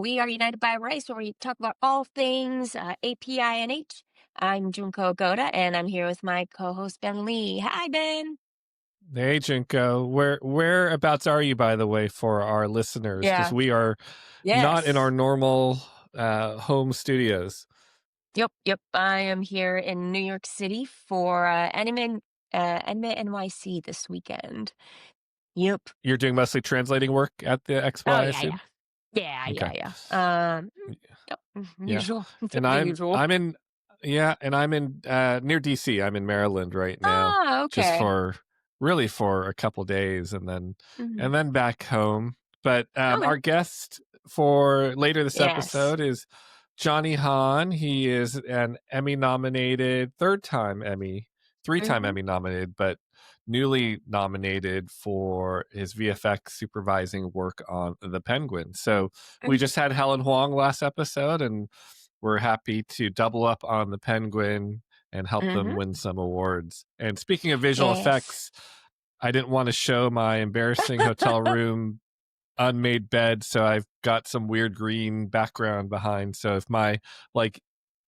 we are United by Race, where we talk about all things API&H. I'm Junko Goda, and I'm here with my co-host Ben Lee. Hi, Ben. Hey, Jinko. Whereabouts are you, by the way, for our listeners? Because Yeah. we are not in our Yes. normal home studios. Yep. I am here in New York City for Anime NYC this weekend. Yep. You're doing mostly translating work at the expo, Oh I yeah, yeah, assume. Okay. yeah. Yep. Yeah. Usual, And the usual. I'm in near DC. I'm in Maryland right now, Ah, just okay. for a couple days, and Mhm. then back home. But Okay. our guest for later this Yes. episode is Johnny Hahn. He is an Emmy nominated, three-time Hmm. Emmy nominated, but newly nominated for his VFX supervising work on The Penguin. So we just had Helen Huang last episode, and we're happy to double up on The Penguin and help them Hmm. win some awards. And speaking of visual Yes. effects, I didn't want to show my embarrassing hotel room unmade bed, so I've got some weird green background behind. So if my like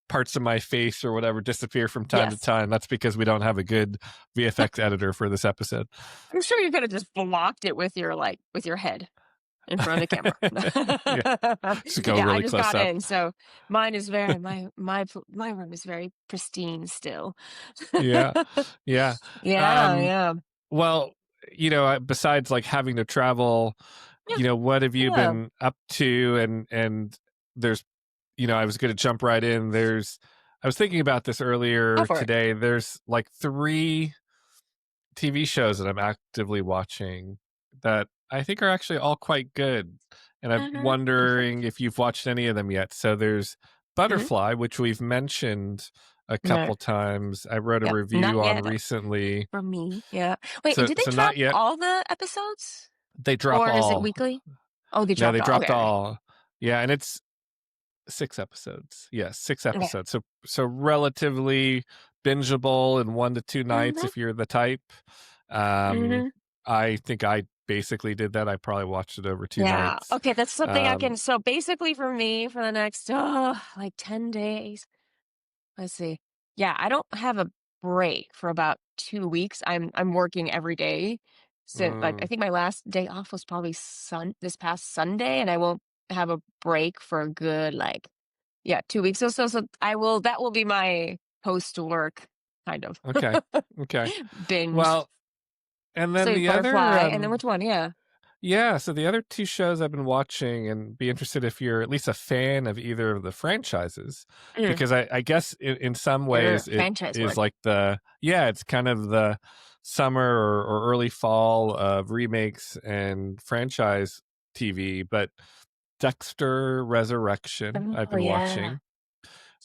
parts of my face or whatever disappear from time to Yes. time, that's because we don't have a good VFX editor for this episode. I'm sure you could have just blocked it with your head in front of the Yeah, camera. just go Yeah, I really just close got up. in, so mine is very my room is very pristine still. Yeah, yeah. Yeah, Um, yeah. well, besides like having to travel, Yeah, what have you yeah. been up to? And there's, I was going to jump right in. I was thinking about this Go earlier for it. today. There's like three TV shows that I'm actively watching that I think are actually all quite good. And I'm Go for wondering it. if you've watched any of them yet. So there's Mhm. Butterfly, which we've mentioned a No. couple times. I wrote a Yep. Not review on yet recently. from me. Yeah. Wait, So did they so drop not yet. all the episodes? They drop Or is it all. weekly? Oh, they No, dropped they all. dropped Okay, okay. all. Yeah, and it's 6 episodes. Yes, six Okay. episodes. So relatively bingeable in 1 to 2 nights Mhm. if you're the type. Um, Mhm. I think I basically did that. I probably watched it over two Yeah. nights. Okay, that's something I Um, can so basically for me for the next like 10 days. Let's see. Yeah, I don't have a break for about 2 weeks. I'm working every day. Since like I mm, think my last day off was probably this past Sunday, and I won't have a break for a good like yeah, 2 weeks. So I will that will be my post work kind of okay, okay. binge. Well, and So then the other, Butterfly and then which one? Yeah. yeah. So the other two shows I've been watching, and be interested if you're at least a fan of either of the franchises, Mm, because I guess in some ways it franchise is work. like it's kind of the summer or early fall of remakes and franchise TV. But Dexter Resurrection I've Oh been yeah. watching,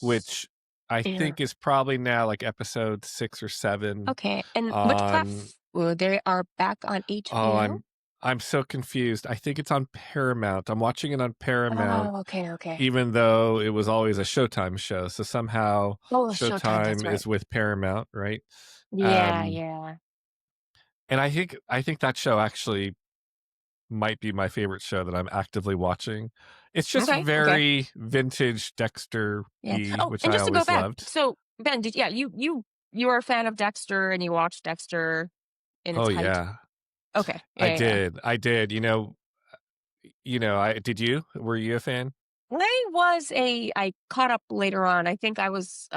which I Yeah. think is probably now like episode 6 or 7 Okay. And which on. platform? They are back on Oh, HBO? I'm so confused. I think it's on Paramount. I'm watching it on Paramount, Oh, okay, okay. even though it was always a Showtime show. So somehow Oh, Showtime, that's Showtime right. is with Paramount, right? Yeah, Um, yeah. and I think that show actually might be my favorite show that I'm actively watching. It's just Okay, okay. very vintage Dexter Yeah. y, Oh, which and I just to go always back, loved. so Ben, you are a fan of Dexter and you watched Dexter in its Oh height? yeah, Okay. I Yeah, yeah, yeah. did. I did. I did. You were you a fan? I caught up later on. I think I was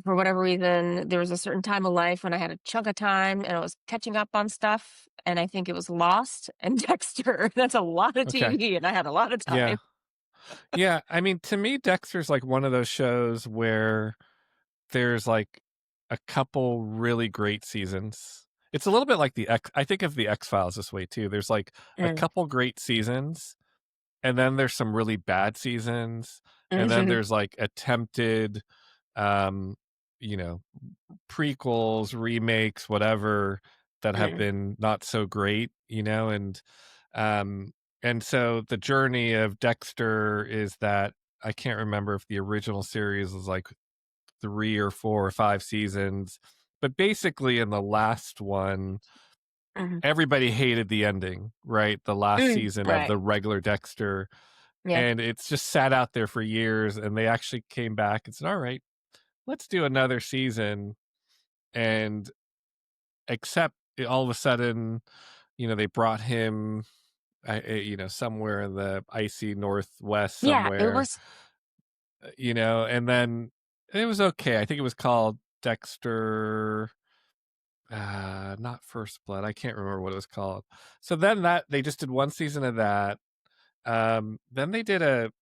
for whatever reason, there was a certain time of life when I had a chunk of time and I was catching up on stuff. And I think it was Lost and Dexter. That's a lot of Okay. TV, and I had a lot of Yeah. time. Yeah, I mean, to me, Dexter's like one of those shows where there's like a couple really great seasons. It's a little bit like I think of the X-Files this way too. There's like a Mm. couple great seasons, and then there's some really bad seasons, and then Mhm. there's like attempted, um, you know, prequels, remakes, whatever, that have Mm. been not so great, um, and so the journey of Dexter is that I can't remember if the original series was like 3 or 4 or 5 seasons, but basically in the last one, Mhm. everybody hated the ending, right? The last season of Right. the regular Dexter, Yeah. and it's just sat out there for years, and they actually came back and said, "All right, let's do another season." And except all of a sudden, they brought him, somewhere in the icy northwest Yeah, it somewhere, was and then it was okay. I think it was called Dexter, not First Blood. I can't remember what it was called. So then that they just did one season of that. Then they did a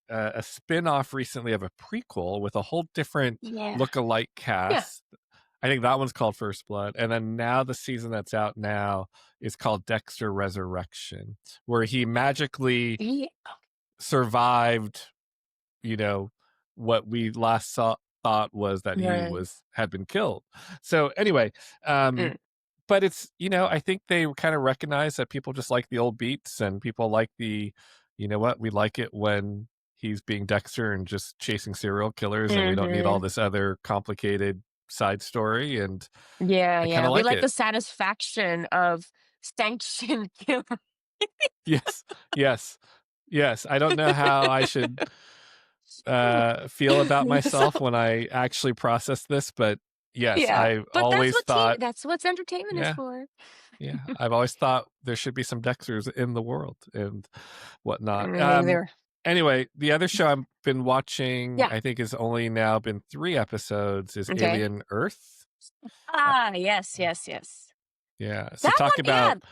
spin-off recently of a prequel with a whole different yeah. look-alike Yeah. cast. I think that one's called First Blood. And then now the season that's out now is called Dexter Resurrection, where he magically Ye survived, you know, what we last thought was that he Right. had been killed. So anyway, um, Mm. but it's, I think they kind of recognize that people just like the old beats, and people like we like it when he's being Dexter and just chasing serial killers, and we don't need all Mhm. this other complicated side story. And Yeah, I kind yeah. of We like like it. the satisfaction of sanctioned killing. Yes, yes, yes. I don't know how I should feel about So, myself when I actually process this, but yes, yeah. I've But always thought, that's what entertainment is yeah, for. yeah, I've always thought there should be some Dexters in the world and whatnot. Me neither. Anyway, the other show I've been watching, Yeah. I think, has only now been 3 episodes, is Okay. Alien Earth. Uh, Ah, yes, yes, yes. yeah. So That talk one, yeah. about,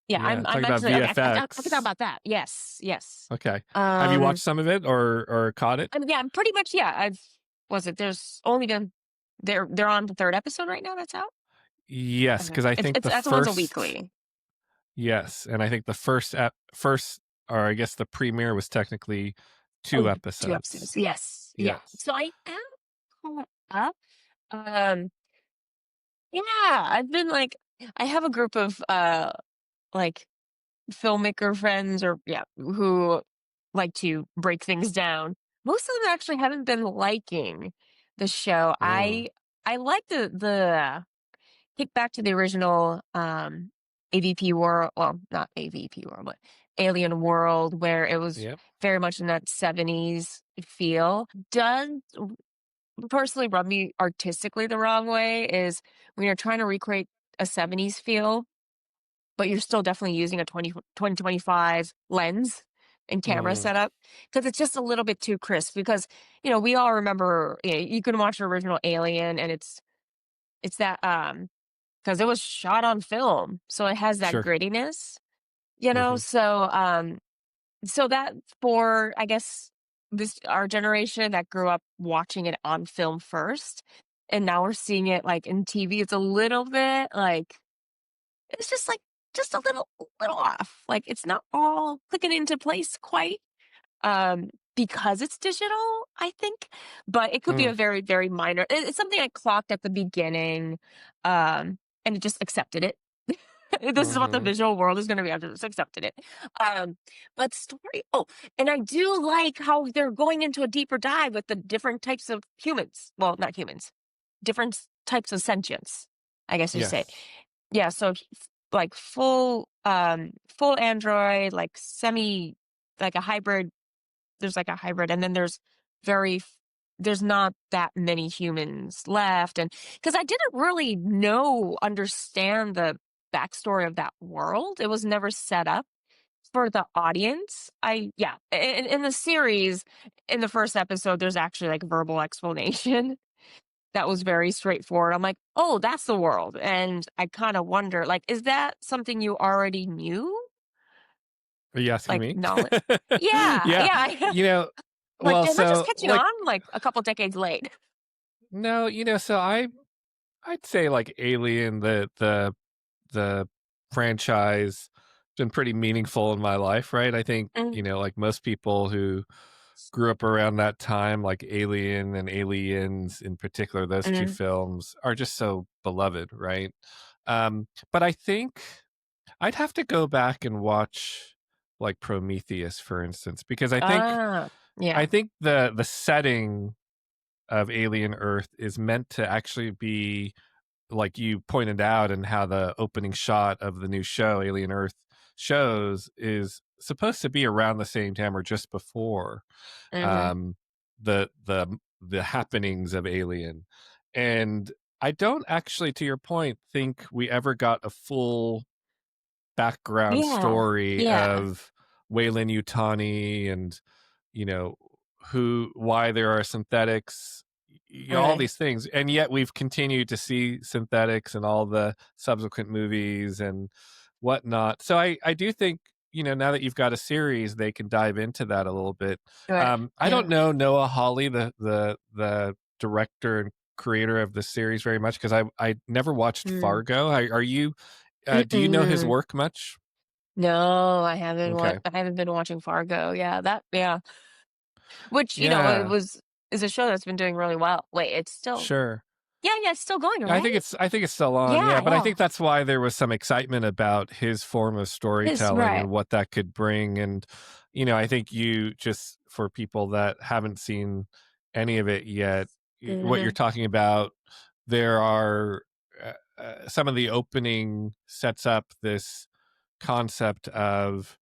Yeah, I'm talk about actually okay, I can talk VFX. about that. Yes, yes. Okay. Have you Um, watched some of it or caught it? I mean, yeah, I'm pretty much, yeah, there's only been they're on the 3rd episode right now that's out? Yes, Okay. because I think It's the that's the one's a first, weekly. yes, and I think the first, or I guess the premiere was technically two Oh, 2 episodes. episodes. Yes. Yeah. Yes. So I am caught up. Um, yeah, I've been like I have a group of like filmmaker friends or yeah, who like to break things down. Most of them actually haven't been liking the show. Mm, I like the kick back to the original AVP world, well, not AVP world, but Alien World, where it was yep. very much in that 70s feel. Does personally rub me artistically the wrong way is when you're trying to recreate a 70s feel, but you're still definitely using a 2025 lens and camera Mm, setup because it's just a little bit too crisp because we all remember you can watch the original Alien and it's that 'cause it was shot on film, so it has that sure. grittiness, Hmm. so that for, I guess, this our generation that grew up watching it on film first, and now we're seeing it, like, in TV, it's a little bit, like it's just, like, just a little off, like, it's not all clicking into place quite, because it's digital, I think, but it could be Mm, a very, very minor it's something I clocked at the beginning, and it just accepted it. This is what the hmm. visual world is gonna be, I've just accepted it. Um, but story and I do like how they're going into a deeper dive with the different types of humans. Well, not humans, different types of sentience, I guess you say. Yes. Yeah, so like full android, like semi like a hybrid there's like a hybrid, and then very f there's not that many humans left, and because I didn't really understand the backstory of that world, it was never set up for the audience. I yeah, in the series, in the 1st episode, there's actually, like, verbal explanation that was very straightforward. I'm like, "Oh, that's the world," and I kinda wonder, like, is that something you already knew? Are you asking Like, me? knowledge Yeah, Yeah. yeah. Like, Well, am I just so catching like, on, like, a couple decades late? no, so I'd say like Alien, the franchise, been pretty meaningful in my life, right? I think, Mm, like most people who grew up around that time, like Alien and Aliens in particular, those two mm. films are just so beloved, right? But I think I'd have to go back and watch like Prometheus, for instance, because Ah, I yeah. think the setting of Alien Earth is meant to actually be like you pointed out, and how the opening shot of the new show, Alien Earth shows, is supposed to be around the same time or just before Mhm. um, the happenings of Alien. And I don't actually, to your point, think we ever got a full background Yeah. story Yeah. of Weyland Yutani and, you know, why there are synthetics, all Right. these things. And yet we've continued to see synthetics in all the subsequent movies and whatnot. So I do think, now that you've got a series, they can dive into that a little bit. Right. I don't Yeah. know Noah Hawley, the director and creator of the series, very much, because I never watched Mm. Fargo. Are you do you know his Mm-mm. work much? No, I haven't Okay. I haven't been watching Fargo. Yeah, that yeah. Which, it Yeah, was is a show that's been doing really well. Wait, it's still sure. yeah, yeah, it's still going, I think right? it's still on, yeah, Yeah, but I yeah. think that's why there was some excitement about his form of It's storytelling right. and what that could bring. And, I think you just, for people that haven't seen any of it yet, what you're Mhm. talking about, there are some of the opening sets up this concept of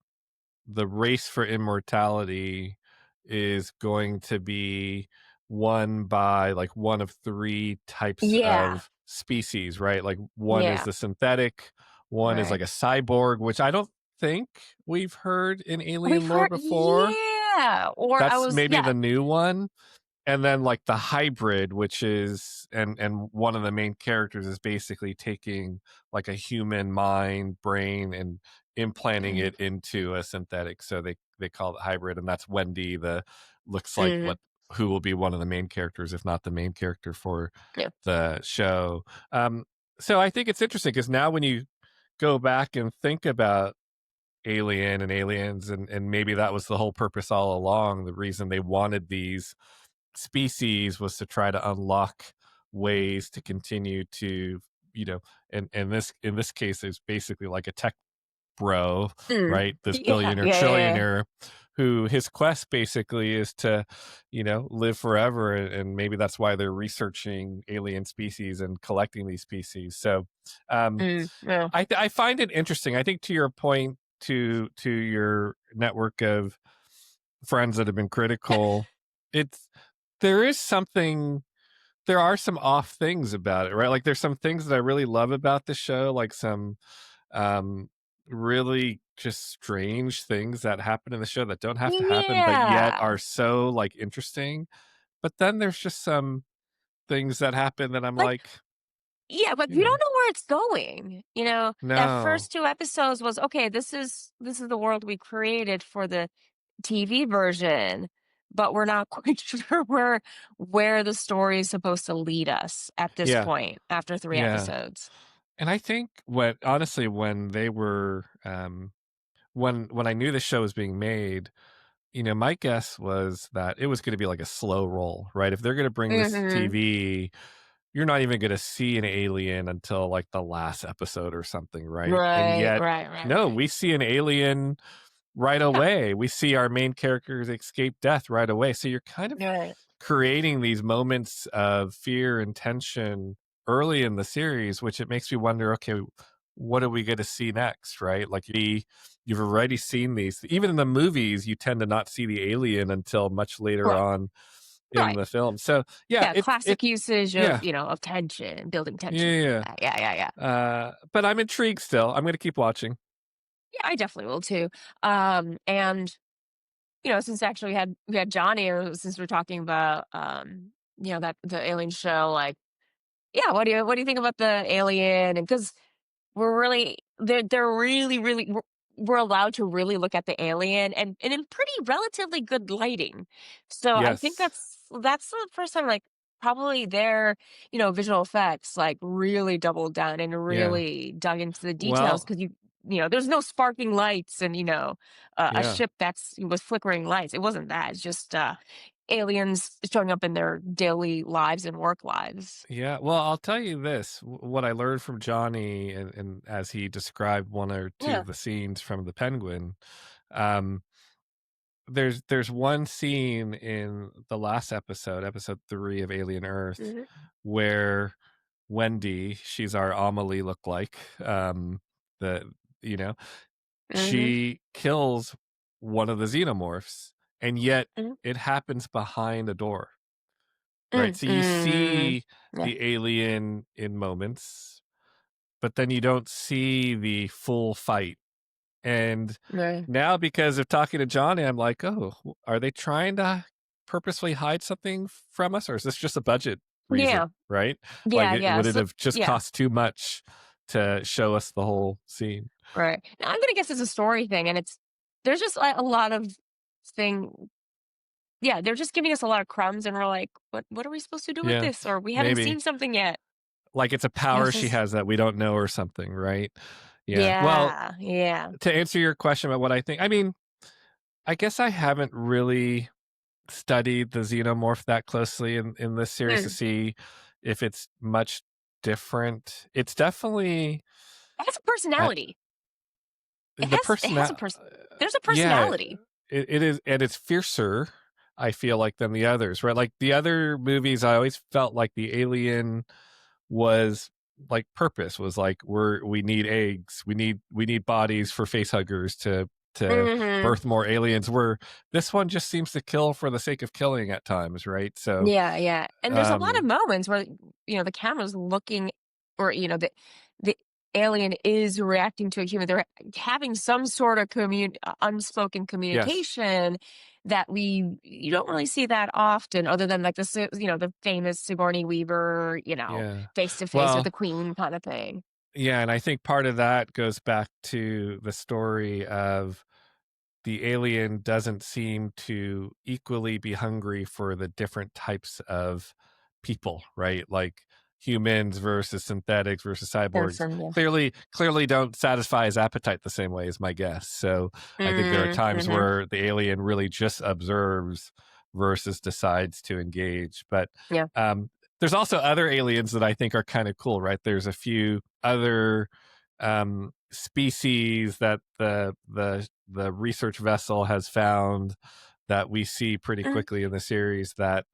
the race for immortality is going to be won by like one of three types Yeah. of species, right? Like one is Yeah. the synthetic, one is like Right. a cyborg, which I don't think we've heard in We've alien lore heard before. yeah, or I That's was maybe yeah. the new one. And then like the hybrid, which is and one of the main characters is basically taking like a human mind brain and implanting Mhm. it into a synthetic, so they call it hybrid. And that's Wendy, the looks like Mhm. what who will be one of the main characters, if not the main character, for Yeah. the show. So I think it's interesting because now when you go back and think about Alien and Aliens, and maybe that was the whole purpose all along, the reason they wanted these species was to try to unlock ways to continue to, you know and this in this case is basically like a tech bro, Mm. right? This Yeah, billionaire yeah, yeah, yeah. trillionaire who his quest basically is to, live forever. And maybe that's why they're researching alien species and collecting these species. So um Yeah. I find it interesting. I think, to your point, to your network of friends that have been critical, it's there is something there are some off things about it, right? Like there's some things that I really love about the show, like some um really just strange things that happen in the show that don't have to happen but yet Yeah. are so like interesting. But then there's just some things that happen that I'm Like like, yeah, but you you don't know, know where it's going. That no. first 2 episodes was, "Okay, this is the world we created for the TV version, but we're not quite sure where the story is supposed to lead us at this Yeah. point after 3 Yeah. episodes." And I think what honestly, when they were when I knew the show was being made, my guess was that it was going to be like a slow roll, right? If they're going to bring this to Mhm. TV, you're not even going to see an alien until like the last episode or something, right? And Right, yet, right, right, no, right. we see an alien right Yeah, away. We see our main characters escape death right away. So you're kind of right. creating these moments of fear and tension early in the series, which it makes me wonder, okay, what are we going to see next, right? Like you've already seen these. Even in the movies, you tend to not see the alien until much later Right, on in right. the film. So yeah, Yeah, it classic usage yeah. of tension, building Yeah, tension like yeah. that. Yeah, yeah, yeah. But I'm intrigued still. I'm going to keep watching. Yeah, I definitely will too. And since actually we had Johnny, or since we're talking about that the alien show, like, yeah, what do you think about the alien? And because they're really, really we're allowed to really look at the alien and in pretty relatively good lighting. So I think Yes. that's the first time, like, probably their visual effects like really doubled down and Yeah. really dug into the details, Well, because there's no sparking lights and a yeah. ship that's was flickering lights. It wasn't that. It's just aliens showing up in their daily lives and work lives. Yeah, well, I'll tell you this, what I learned from Johnny, and as he described one or two Yeah. of the scenes from The Penguin, um, there's one scene in the last episode, episode 3 of Alien Earth, Hmm. where Wendy, she's our Amelie look like, the you know, Mhm. she kills one of the xenomorphs, and yet Mhm. it happens behind a door, right? Mm, So you mm. see Yeah. the alien in moments, but then you don't see the full fight. And Right. now, because of talking to Johnny, I'm like, oh, are they trying to purposely hide something from us, or is this just a budget reason, Yeah. right? Like, Yeah, yeah. would it So have just yeah, cost too much to show us the whole scene? right. Now, I'm gonna guess it's a story thing, and there's just like a lot of thing. Yeah, they're just giving us a lot of crumbs, and we're like, what are we supposed to do with Yeah, this? Or we haven't maybe. seen something yet. Like it's a And power it's she just has that we don't know or something, right? Yeah. Well, yeah, yeah. to answer your question about what I think, I mean, I guess I haven't really studied the xenomorph that closely in this series to Mm. see if it's much different. It's definitely It has a uh, personality. the It person has a that, person. There's a yeah, personality. it is, and it's fiercer. I feel like than the others, right? Like the other movies, I always felt like the alien was like purpose was like we need eggs, we need bodies for face huggers to Hmm. birth more aliens, where this one just seems to kill for the sake of killing at times, right? So Yeah, yeah. And there's a lot of um moments where, the camera's looking, or, the alien is reacting to a human. They're having some sort of unspoken yes, communication that you don't really see that often, other than like the famous Sigourney Weaver, yeah, face to face with well, the queen kind of thing. yeah, and I think part of that goes back to the story of the alien doesn't seem to equally be hungry for the different types of people, right? Like humans versus synthetics versus There's cyborgs some, yeah. clearly don't satisfy his appetite the same way, as my guess. So I think there are times Mm-hmm. where the alien really just observes versus decides to engage. But Yeah. um, there's also other aliens that I think are kind of cool, right? There's a few other species that the research vessel has found that we see pretty Mm. quickly in the series that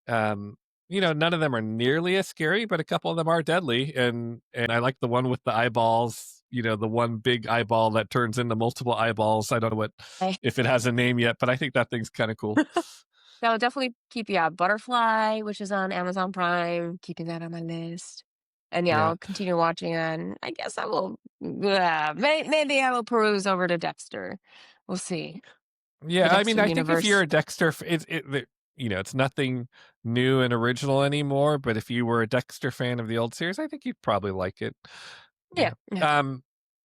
um none of them are nearly as scary, but a couple of them are deadly, and I like the one with the eyeballs, the one big eyeball that turns into multiple eyeballs. I don't know what I if it has a name yet, but I think that thing's kind of cool. That would definitely keep you out. Butterfly, which is on Amazon Prime, keeping that on my list. And yeah, Yeah. I'll continue watching, and I guess I will. Yeah, maybe I will peruse over to Dexter. We'll see. The Yeah, I mean, Dexter I think if you're universe. a Dexter, it's nothing new and original anymore. But if you were a Dexter fan of the old series, I think you'd probably like it. Yeah, Yeah.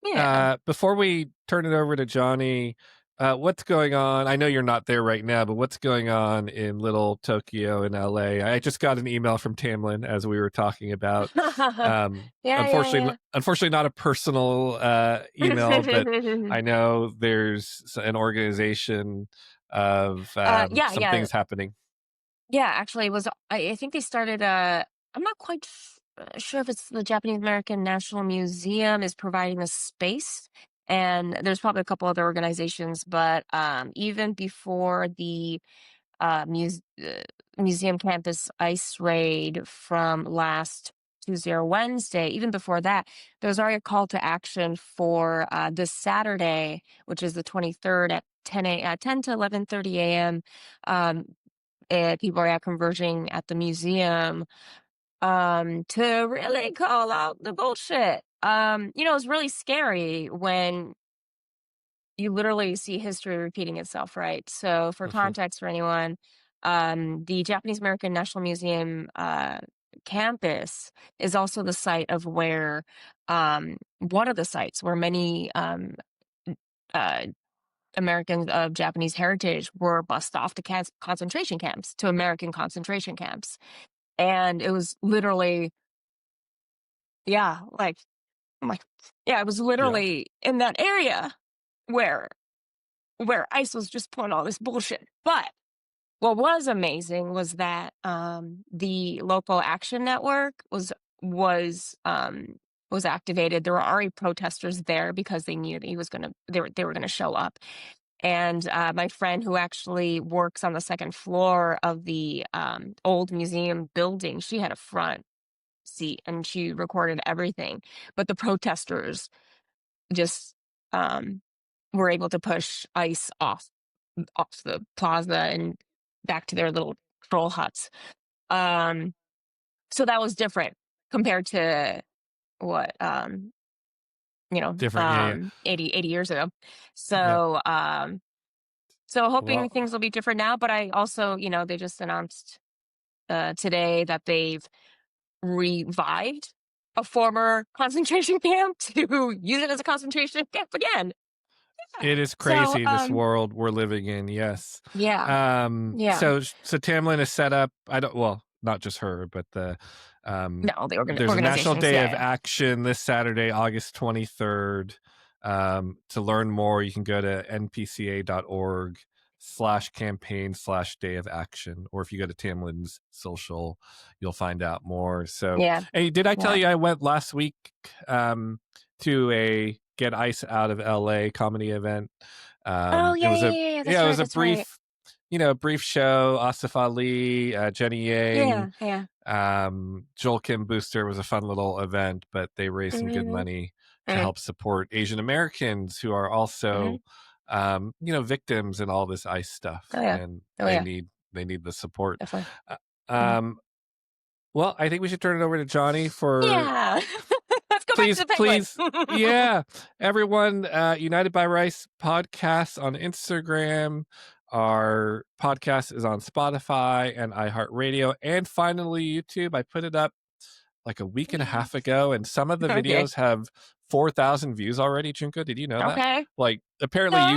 yeah, yeah. Before we turn it over to Johnny, what's going on? I know you're not there right now, but what's going on in Little Tokyo in LA? I just got an email from Tamlin as we were talking about. Yeah, Unfortunately, yeah, unfortunately, not a personal email, but yeah. I know there's an organization of Yeah, some yeah. things happening. Yeah, actually, it was I think they started. I'm not quite sure if it's the Japanese American National Museum is providing the space, and there's probably a couple other organizations. But even before the museum campus ice raid from last Tuesday or Wednesday, even before that, there was already a call to action for this Saturday, which is the 23rd at 10 to 11:30 a.m. Um, People are out converging at the museum to really call out the bullshit. It's really scary when you literally see history repeating itself, right? So, for Mhm. context for anyone, the Japanese American National Museum campus is also the site of where one of the sites where many uh, Americans of Japanese heritage were bussed off to concentration camps, to American concentration camps. And it was literally, yeah, like, I'm like, yeah, it was Yeah. literally in that area where ICE was just pulling all this bullshit. But what was amazing was that the local action network was um was activated. There were already protesters there because they knew that they were gonna show up. And my friend, who actually works on the second floor of the old museum building, she had a front seat and she recorded everything. But the protesters just were able to push ice off the plaza and back to their little troll huts. Um, so that was different compared to what Different. Yeah, yeah. 80 years ago. Yep. So hoping Well, things will be different now, but I also, they just announced today that they've revived a former concentration camp to use it as a concentration camp again. Yeah. it is So crazy, this world we're living in. Yes. yeah, yeah. So Tamlin is set up. I don't. Well, not just her, but No, the there's a National organizations. Day Yeah, of yeah. Action this Saturday, August 23rd. To learn more, you can go to npca.org/campaign/day of action, or if you go to Tamlin's social, you'll find out more. So, Yeah, hey, did I tell yeah. you I went last week to a Get Ice Out of LA comedy event? Oh It yeah, was yeah, a yeah, yeah. yeah, That's it right. was a That's right. brief show. Asif Ali, Jenny Yang, Yeah, yeah. Joel Kim Booster. Was a fun little event, but they raised some good Mm-hmm. money to Mm-hmm. help support Asian Americans who are Mm-hmm. also, victims in all this ICE stuff, Oh yeah. and Oh yeah. they need the support. Definitely. Uh, Mm. um, well, I think we should turn it over to Johnny for Yeah. Let's go back to please, the penguin. yeah, everyone. United by Rice podcast on Instagram. Our podcast is on Spotify and iHeartRadio, and finally YouTube. I put it up like a week and a Yeah. half ago, and some of the Okay. videos have 4,000 views already. Junko, did you know that? Okay. Like, No,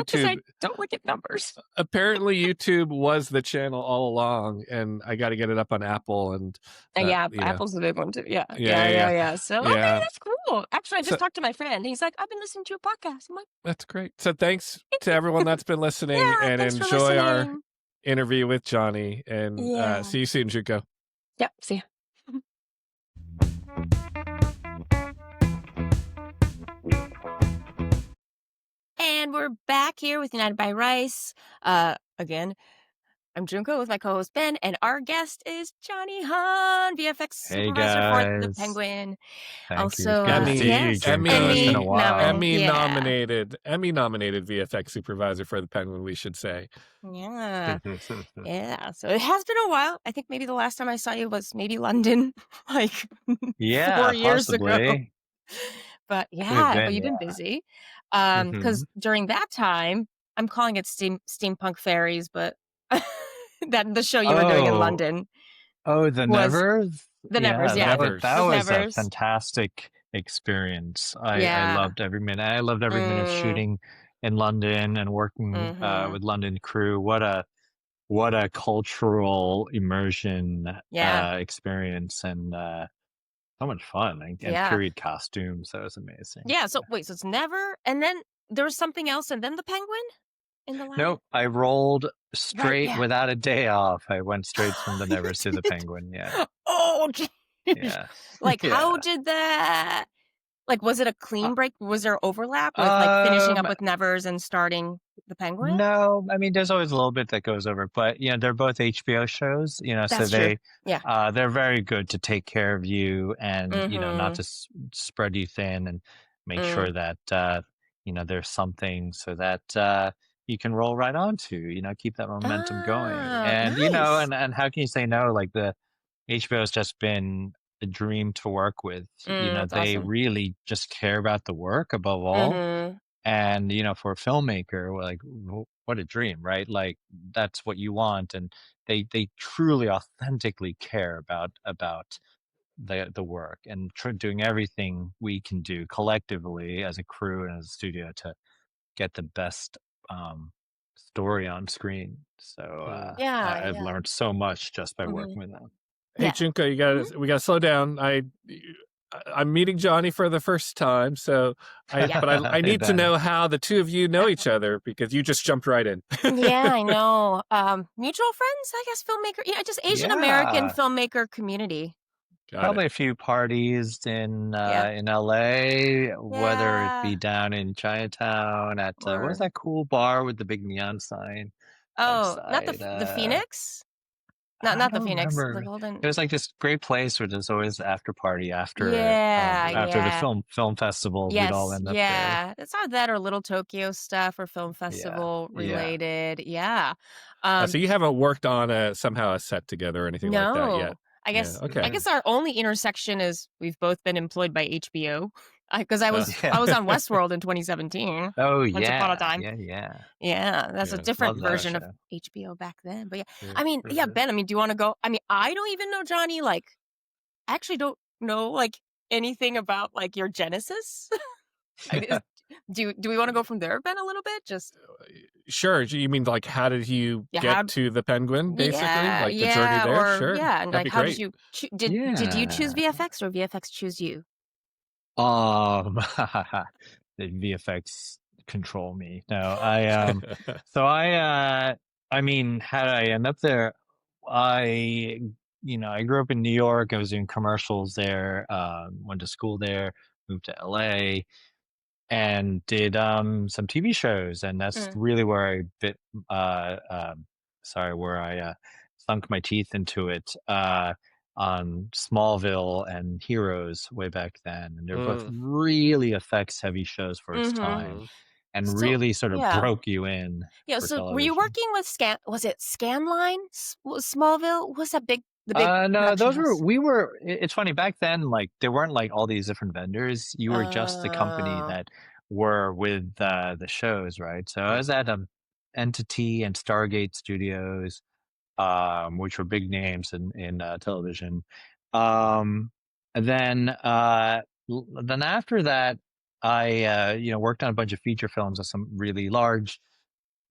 because I don't look at numbers. apparently YouTube was the channel all along, and I got to get it up on Apple, and that, Yeah, Apple's the big one too. Yeah, yeah, yeah, yeah, yeah, yeah, yeah. So okay, yeah. that's cool. Actually, I So just talked to my friend. He's like, I've been listening to a podcast. I'm like, that's great. So thanks to everyone that's been listening, yeah, and thanks for enjoy our listening. interview with Johnny. And Yeah. see you soon, Junko. Yep. See ya. And we're back here with United by Rice. Again, I'm Junko with my co-host Ben, and our guest is Johnny Hahn, VFX Hey supervisor for The guys. Penguin. Thank you. It's Also, good to see you, yes, Junko. It's been a Emmy while. nominated. Yeah, Emmy-nominated VFX supervisor for the Penguin, we should say. yeah, yeah. So it has been a while. I think maybe the last time I saw you was maybe London, like Yeah, 4 years ago. possibly. But Could have but been, you've been yeah. busy. hmm Because during that time, I'm calling it steampunk fairies, but that the show you were doing in Oh, London the was Nevers? the Yeah, Nevers. Yeah, Nevers. that was was a Nevers. fantastic experience. I Yeah. loved every minute. I loved every minute of Mm, shooting in London and working mm-hmm. with London crew. What a cultural immersion Yeah. experience, and so much fun, and Yeah. period costumes. That was amazing. Yeah. So wait, so it's Never, and then there was something else, and then the Penguin in the last. Nope, I rolled Right. straight Yeah. without a day off. I went straight from the You Nevers to the did. Penguin. Yeah, Oh, geez. yeah, Like, how yeah. did that? Like, was it a Uh, clean break? Was there overlap with like finishing up Um, with Nevers and starting the Penguin? no, I mean, there's always a little bit that goes over, but they're both HBO shows. So That's true. Yeah. they're very good to take care of you, and not Mm-hmm. to spread you thin, and make Mm. sure that there's something so that you can roll right on to, keep that momentum going. Ah, And nice. and how can you say no? Like, the HBO has just been a dream to work with. That's They awesome. really just care about the work above all. Mm-hmm. And for a filmmaker, like, what a dream, right? Like, that's what you want. And they truly authentically care about the work, and doing everything we can do collectively as a crew and as a studio to get the best story on screen. So Yeah, I've yeah. learned so much just by Mm-hmm. working with them. Hey, Yeah. Junko, Mhm. we gotta slow down. I'm meeting Johnny for the first time, so Yeah. I Hey, need to Ben. know how the two of you know each other, because you just jumped right in. Yeah, I know. Mutual friends, I guess, filmmaker. Yeah, just Asian American Yeah, filmmaker community. Got it. probably a few parties Yeah. in LA, whether it be Yeah. down in Chinatown at what was Or that cool bar with the big neon sign oh, not outside? the Phoenix? I Not the don't Phoenix, the remember. Golden. It was like this great place where there's always after party Yeah, after the yeah. film festivals. We'd all Yes, end up there. yeah. It's either that or Little Tokyo stuff or film Yeah, festival yeah. related. Yeah. So Um, you haven't worked on somehow a set together or anything like that yet? no. Yeah. I Okay. guess our only intersection is we've both been employed by HBO. Because I was Yeah. on Westworld in 2017, Oh once upon a yeah, time. yeah, yeah. Yeah, that's a Yeah. different Love that version of show. HBO back then. But yeah, Yeah. I mean, yeah, Mhm. Ben, I mean, do you want to go? I mean, I don't even know Johnny. Like, I actually don't know like anything about like your genesis. Do we want to go from there, Ben, a little bit? Just Sure. You mean like how did you yeah, get how to the Penguin, basically? Like the journey yeah, there? or Sure. yeah, and That'd like be how did great. you did you choose Yeah. VFX or VFX choose you? Um, the VFX control me. No, so I mean, how did I end up there? I, I grew up in New York. I was doing commercials there, went to school there, moved to LA, and did some TV shows, and that's Mm, really where I uh, um, where I sunk my teeth into it on Smallville and Heroes way back then, and they're both Mm, really effects heavy shows for its mm-hmm. time, mhm. and So really sort of yeah. broke you in Yeah, for so were you television. working with was it Scanline? Was Smallville? What was that the big No, production those were house? we were. It's funny back then. Like there weren't like all these different vendors. You were just the company Uh, that were with the shows, right? So I Mm, was at Entity and Stargate Studios, which were big names in television. Um, and then after that, I worked on a bunch of feature films with some really large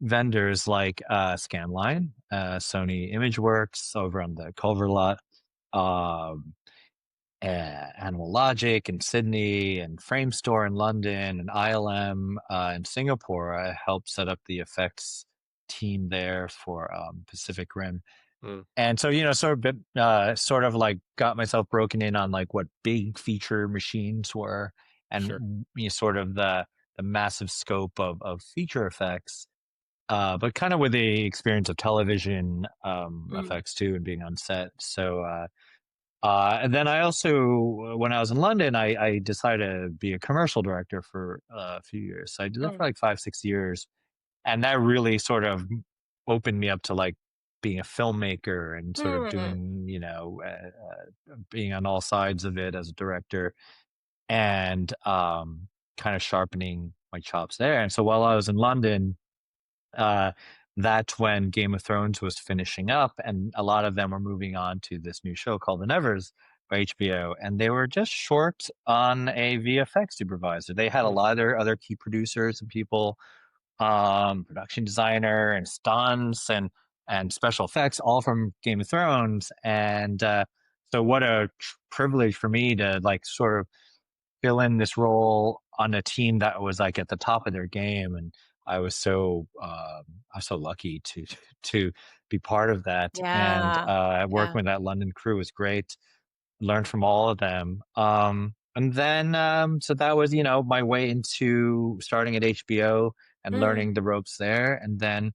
vendors like Scanline, Sony ImageWorks over on the Culver lot, um, Animal Logic in Sydney, and Frame Store in London, and ILM in Singapore. I helped set up the effects team there for Pacific Rim. mm, And so, sort of like got myself broken in on like what big feature machines were, sure. and sort of the massive scope of feature effects, but kind of with the experience of television mm, effects too, and being on set. So, and then I also, when I was in London, I decided to be a commercial director for a few years. So I did that mm, for like 5, 6 years, and that really sort of opened me up to like being a filmmaker and sort of mm, doing, being on all sides of it as a director, and kind of sharpening my chops there. And so while I was in London, uh, that's when Game of Thrones was finishing up, and a lot of them were moving on to this new show called The Nevers by HBO, and they were just short on a VFX supervisor. They had a Mm, lot of their other key producers and people, production designer and stunts and special effects, all from Game of Thrones, and so what a privilege for me to like sort of fill in this role on a team that was like at the top of their game, and I was so lucky to to be part of that, and yeah, working yeah, with that London crew was great. Learned from all of them, and then so that was my way into starting at HBO and mm, learning the ropes there, and then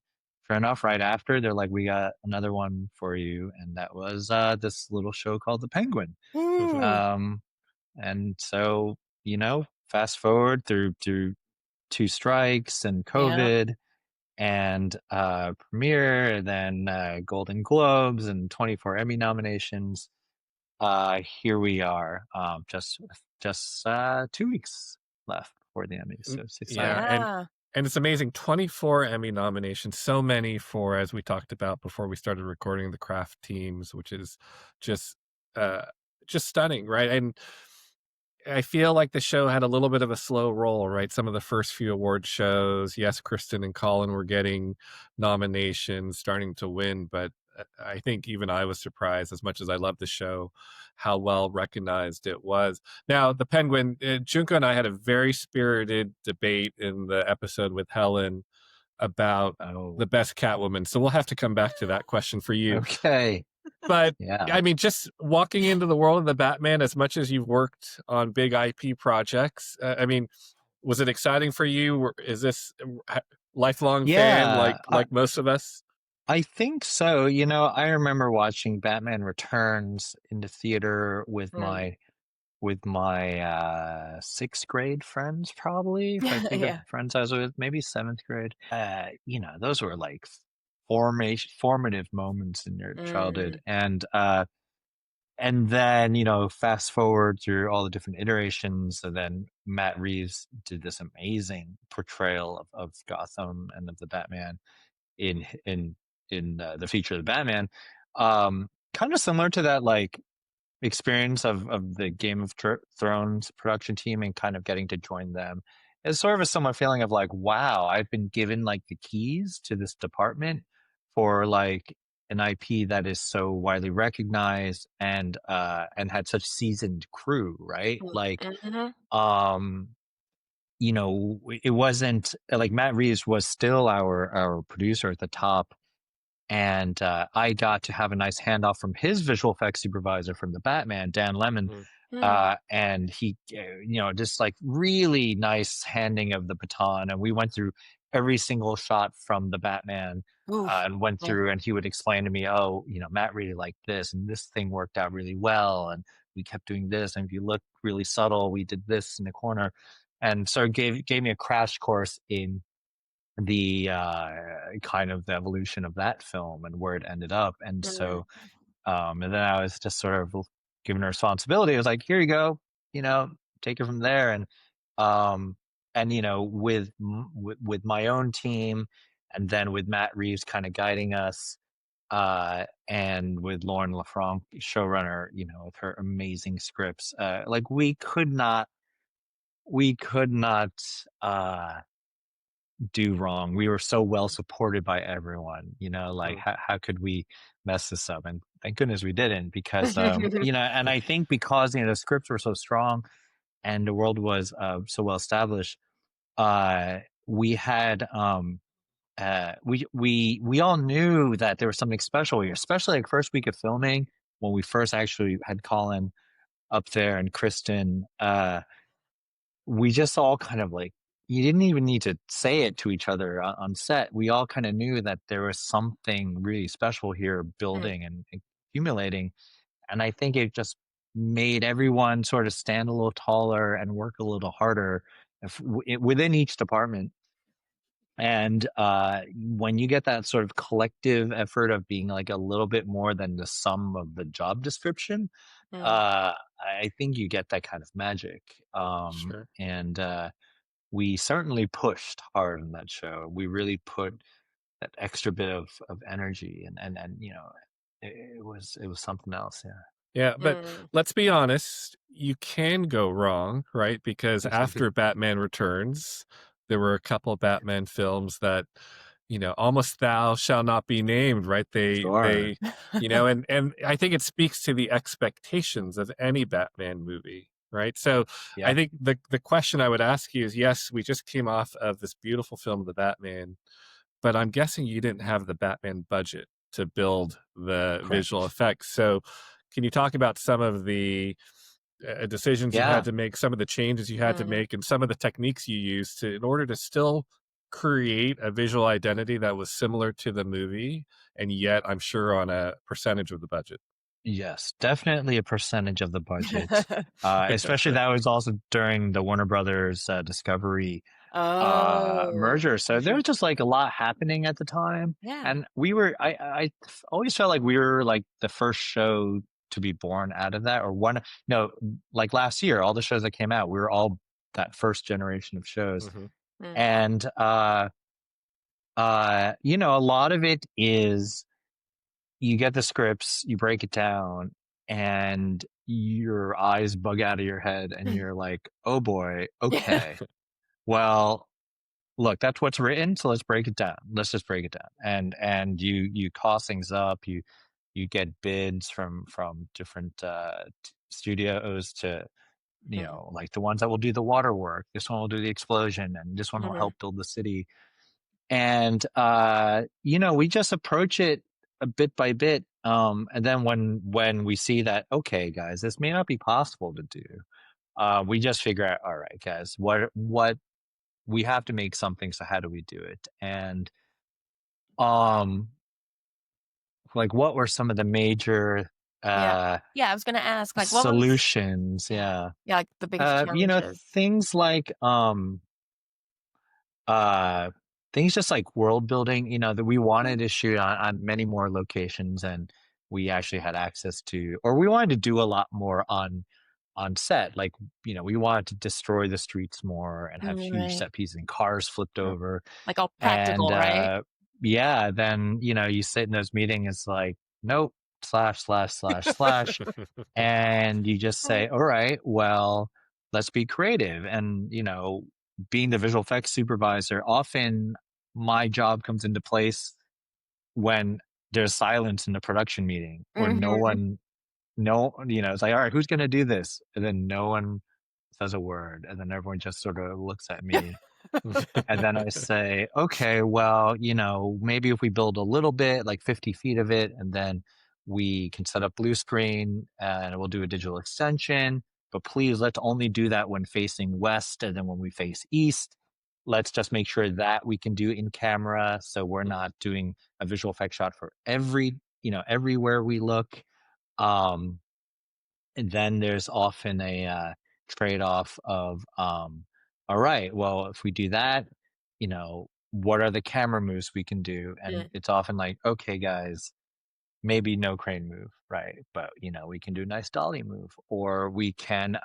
sure enough, right after they're like, we got another one for you, and that was this little show called The Penguin. mhm. mm, um, and so, fast forward through two strikes and yeah, COVID and premiere, then Golden Globes and 24 Emmy nominations. Here we are, just 2 weeks left before the Emmys, so it's Yeah, exciting. yeah, and it's amazing. 24 Emmy nominations, so many for, as we talked about before we started recording, the craft teams, which is just uh just stunning, right? And I feel like the show had a little bit of a slow roll, right? Some of the first few award shows, yes, Kristen and Colin were getting nominations, starting to win, but I think even I was surprised, as much as I love the show, how well recognized it was. Now, the Penguin, Junko and I had a very spirited debate in the episode with Helen about the Oh, best Catwoman. So we'll have to come back to that question for you. okay. But Yeah. I mean, just walking into the world of the Batman, as much as you've worked on big IP projects, I mean, was it exciting for you? Is this a lifelong fan Yeah. like most of us? I think so. You know, I remember watching Batman Returns in the theater Mm. with my sixth grade friends, probably, if I think of Yeah. friends I was with, maybe seventh grade. You know, those were like formative moments in your childhood. Mm. And then, you know, fast forward through all the different iterations, and then Matt Reeves did this amazing portrayal of Gotham and of the Batman in the feature of the Batman. Kind of similar to that, like, experience of the Game of Thrones production team and kind of getting to join them. It's sort of a similar feeling of like, wow, I've been given like the keys to this department for like an IP that is so widely recognized and had such seasoned crew, right? Like, Mhm. um, you know, it wasn't like Matt Reeves was still our producer at the top, and I got to have a nice handoff from his visual effects supervisor from the Batman, Dan Lemon, Mm, Mm. and he, you know, just like really nice handing of the baton, and we went through every single shot from the Batman. Oof. And went Yeah. through, and he would explain to me, oh, you know, Matt really liked this, and this thing worked out really well, and we kept doing this, and if you look really subtle, we did this in the corner, and so gave me a crash course in the kind of the evolution of that film and where it ended up. And Mm. so, and then I was just sort of given a responsibility. I was like, here you go, you know, take it from there. Um, and you know, with my own team, and then with Matt Reeves kind of guiding us, and with Lauren LaFranc, showrunner, you know, with her amazing scripts, like we could not, uh, do wrong. We were so well supported by everyone, you know, like mm, how could we mess this up? And thank goodness we didn't, because you know, and I think because, you know, the scripts were so strong and the world was so well established, we had we all knew that there was something special here, especially like first week of filming, when we first actually had Colin up there and Kristen. We just all kind of like, you didn't even need to say it to each other on set. We all kind of knew that there was something really special here Mm. building and accumulating. And I think it just made everyone sort of stand a little taller and work a little harder within each department. And when you get that sort of collective effort of being like a little bit more than the sum of the job description, Mm. uh, I think you get that kind of magic. sure. And we certainly pushed hard on that show. We really put that extra bit of energy, and you know, it was something else. Yeah, but Mm. let's be honest, you can go wrong, right? Because Yeah. after Batman Returns, there were a couple Batman films that, almost thou shall not be named, right? They Sure. they and I think it speaks to the expectations of any Batman movie, right? So I Yeah. think the question I would ask you is, yes, we just came off of this beautiful film, The Batman, but I'm guessing you didn't have the Batman budget to build the visual Correct. effects. So can you talk about some of the decisions you had Yeah. to make, some of the changes you had to Mm. make, and some of the techniques you used in order to still create a visual identity that was similar to the movie, and yet I'm sure on a percentage of the budget? Yes, definitely a percentage of the budget. Especially that was also during the Warner Brothers Discovery Oh. merger. So there was just like a lot happening at the time, Yeah. and I always felt like we were like the first show to be born out of that, or one. No, like last year, all the shows that came out, we were all that first generation of shows, Hmm. Mm. and you know, a lot of it is you get the scripts, you break it down, and your eyes bug out of your head, and you're like, oh boy, Yeah. okay, well, look, that's what's written, so let's break it down. Let's just break it down. And you cost things up. You get bids from different studios to, you Mm. know, like the ones that will do the water work. This one will do the explosion, and this one will Mhm. help build the city. And you know, we just approach it a bit by bit. And then when we see that, okay, guys, this may not be possible to do, we just figure out, all right, guys, what we have to make something. So how do we do it? And um, like what were some of the major Yeah. Yeah, I was gonna ask, like, what was solutions? Yeah. like, the biggest You know, challenges? things like uh things just like world building, that we Mhm, wanted to shoot on many more locations and we actually had access to, or we wanted to do a lot more on set. Like, we wanted to destroy the streets more and have huge right. set pieces and cars flipped Yeah. over. Like, all And practical, right? yeah, then you sit in those meetings, it's like, nope, slash slash slash slash, and you just say, Mm, all right, well, let's be creative. And being the visual effects supervisor, often my job comes into place when there's silence in the production meeting, or no mhm, one, no, it's like, all right, who's going to do this? And then no one says a word, and then everyone just sort of looks at me, and then I say, okay, well, maybe if we build a little bit, like 50 feet of it, and then we can set up blue screen and we'll do a digital extension. But please, let's only do that when facing west. And then when we face east, let's just make sure that we can do in camera. So we're Mm, not doing a visual effect shot for everywhere we look. Um, and then there's often a trade-off of, all right, well, if we do that, what are the camera moves we can do? And yeah, it's often like, okay, guys, maybe no crane move, right? But we can do a nice dolly move, or we can,